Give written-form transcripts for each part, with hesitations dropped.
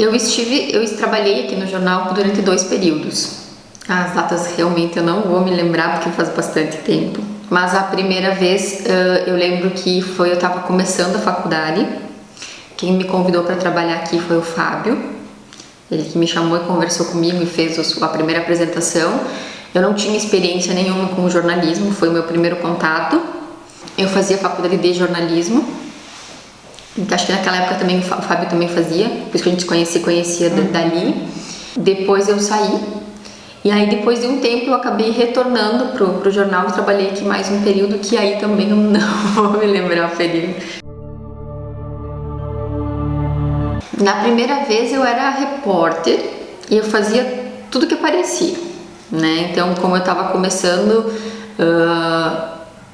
Eu trabalhei aqui no jornal durante 2 períodos. As datas realmente eu não vou me lembrar porque faz bastante tempo. Mas a primeira vez eu lembro que eu estava começando a faculdade. Quem me convidou para trabalhar aqui foi o Fábio. Ele que me chamou e conversou comigo e fez a primeira apresentação. Eu não tinha experiência nenhuma com jornalismo, foi o meu primeiro contato. Eu fazia faculdade de jornalismo. Acho que naquela época também o Fábio também fazia, por isso que a gente se conhecia dali. Depois eu saí, e aí depois de um tempo eu acabei retornando pro jornal e trabalhei aqui mais um período, que aí também eu não vou me lembrar o período. Na primeira vez eu era repórter e eu fazia tudo que aparecia, né? Então, como eu estava começando,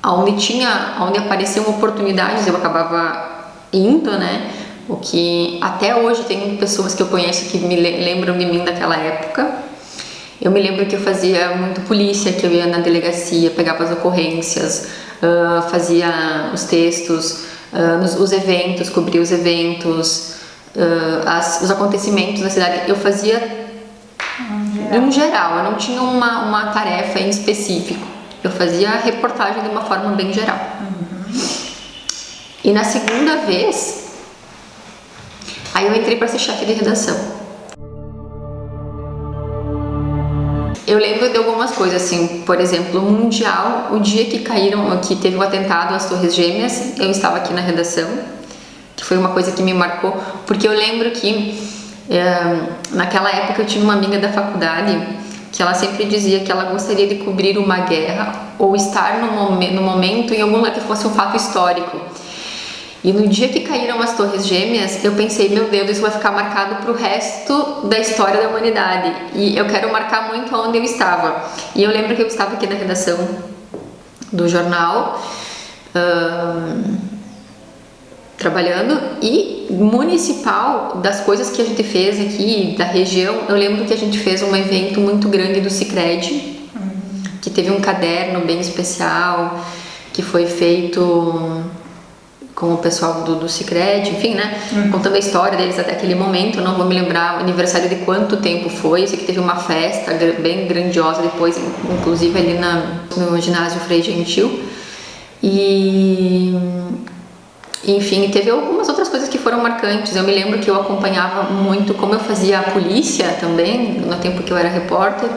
onde apareciam oportunidades eu acabava indo, né? O que até hoje tem pessoas que eu conheço que me lembram de mim daquela época. Eu me lembro que eu fazia muito polícia, que eu ia na delegacia, pegava as ocorrências, fazia os textos, os eventos, cobria os eventos, os acontecimentos da cidade. Eu fazia em geral, eu não tinha uma tarefa em específico. Eu fazia a reportagem de uma forma bem geral. E na segunda vez, aí eu entrei para ser chefe de redação. Eu lembro de algumas coisas, assim, por exemplo, o Mundial, o dia que teve o atentado às Torres Gêmeas, eu estava aqui na redação, que foi uma coisa que me marcou, porque eu lembro que naquela época eu tinha uma amiga da faculdade que ela sempre dizia que ela gostaria de cobrir uma guerra ou estar no momento em algum lugar que fosse um fato histórico. E no dia que caíram as Torres Gêmeas, eu pensei, meu Deus, isso vai ficar marcado pro resto da história da humanidade. E eu quero marcar muito onde eu estava. E eu lembro que eu estava aqui na redação do jornal, trabalhando, e municipal, das coisas que a gente fez aqui, da região, eu lembro que a gente fez um evento muito grande do Sicredi, que teve um caderno bem especial, que foi feito com o pessoal do Sicredi, enfim, né? Contando a história deles até aquele momento. Eu não vou me lembrar o aniversário de quanto tempo foi. Eu sei que teve uma festa bem grandiosa depois, inclusive ali no ginásio Frei Gentil. E enfim, teve algumas outras coisas que foram marcantes. Eu me lembro que eu acompanhava muito, como eu fazia a polícia também, no tempo que eu era repórter,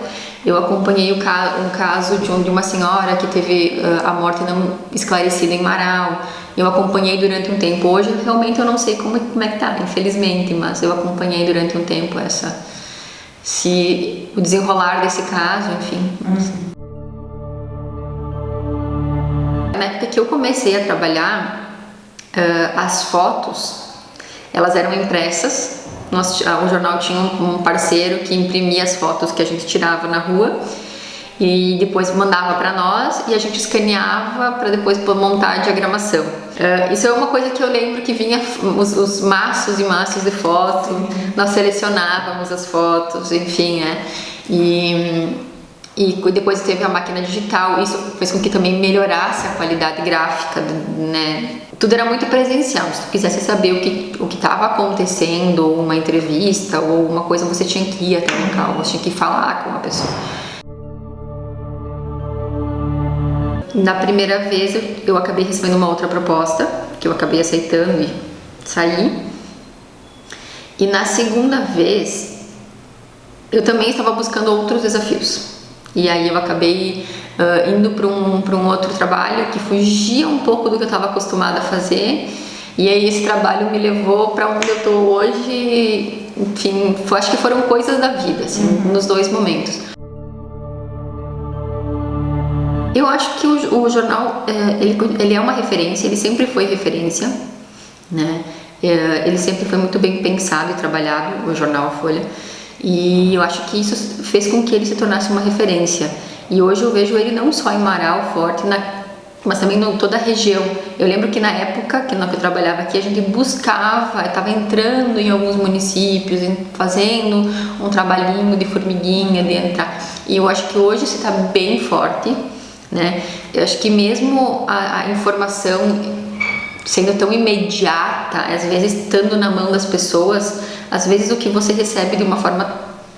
eu acompanhei um caso de uma senhora que teve a morte não esclarecida em Marau. Eu acompanhei durante um tempo. Hoje, realmente, eu não sei como é que tá, infelizmente, mas eu acompanhei durante um tempo o desenrolar desse caso, enfim. Na época que eu comecei a trabalhar, as fotos, elas eram impressas. O jornal tinha um parceiro que imprimia as fotos que a gente tirava na rua e depois mandava para nós e a gente escaneava para depois montar a diagramação. Isso é uma coisa que eu lembro que vinha os maços e maços de foto, nós selecionávamos as fotos, enfim, né? E depois teve a máquina digital, isso fez com que também melhorasse a qualidade gráfica, né? Tudo era muito presencial. Se tu quisesse saber o que estava acontecendo, ou uma entrevista, ou uma coisa, você tinha que ir até o local, você tinha que falar com a pessoa. Na primeira vez eu acabei recebendo uma outra proposta, que eu acabei aceitando e saí. E na segunda vez, eu também estava buscando outros desafios. E aí eu acabei indo para um outro trabalho que fugia um pouco do que eu estava acostumada a fazer. E aí esse trabalho me levou para onde eu estou hoje. Enfim, acho que foram coisas da vida, assim, nos 2 momentos. Eu acho que o jornal, ele é uma referência, ele sempre foi referência, né? Ele sempre foi muito bem pensado e trabalhado, o jornal Folha. E eu acho que isso fez com que ele se tornasse uma referência. E hoje eu vejo ele não só em Marau, Forte, mas também em toda a região. Eu lembro que na época que eu trabalhava aqui, a gente buscava, estava entrando em alguns municípios, fazendo um trabalhinho de formiguinha, de entrar. E eu acho que hoje isso está bem forte, né? Eu acho que mesmo a informação sendo tão imediata, às vezes estando na mão das pessoas, às vezes o que você recebe de uma forma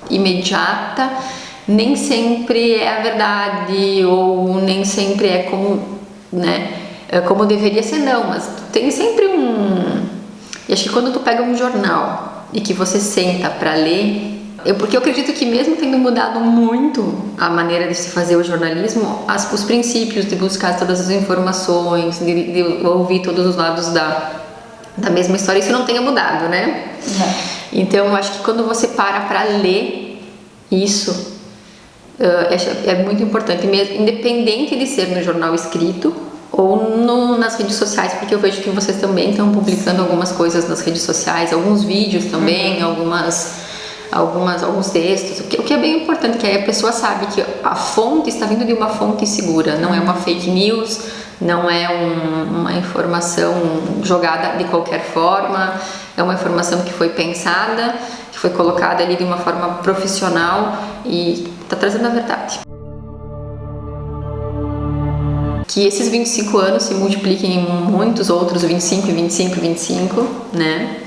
imediata nem sempre é a verdade, ou nem sempre é como, né, como deveria ser, não, mas tem sempre e acho que quando tu pega um jornal e que você senta para ler, porque eu acredito que mesmo tendo mudado muito a maneira de se fazer o jornalismo, os princípios de buscar todas as informações, de ouvir todos os lados da mesma história, isso não tenha mudado, né? Então eu acho que quando você para ler isso, é muito importante mesmo, independente de ser no jornal escrito ou nas redes sociais, porque eu vejo que vocês também estão publicando algumas coisas nas redes sociais, alguns vídeos também, alguns textos, o que é bem importante, que aí a pessoa sabe que a fonte está vindo de uma fonte segura, não é uma fake news, não é uma informação jogada de qualquer forma, é uma informação que foi pensada, que foi colocada ali de uma forma profissional e está trazendo a verdade. Que esses 25 anos se multipliquem em muitos outros 25, 25, 25, né?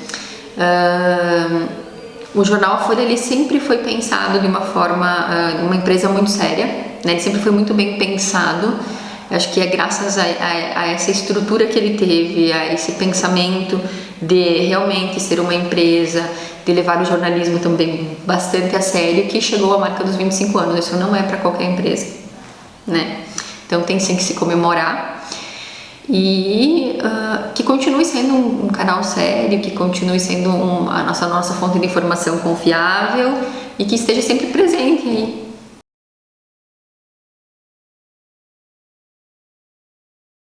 O jornal A Folha, ele sempre foi pensado de uma forma, uma empresa muito séria, né? Ele sempre foi muito bem pensado. Acho que é graças a essa estrutura que ele teve, a esse pensamento de realmente ser uma empresa, de levar o jornalismo também bastante a sério, que chegou à marca dos 25 anos. Isso não é para qualquer empresa, né? Então tem sim que se comemorar e que continue sendo um canal sério, que continue sendo a nossa fonte de informação confiável e que esteja sempre presente aí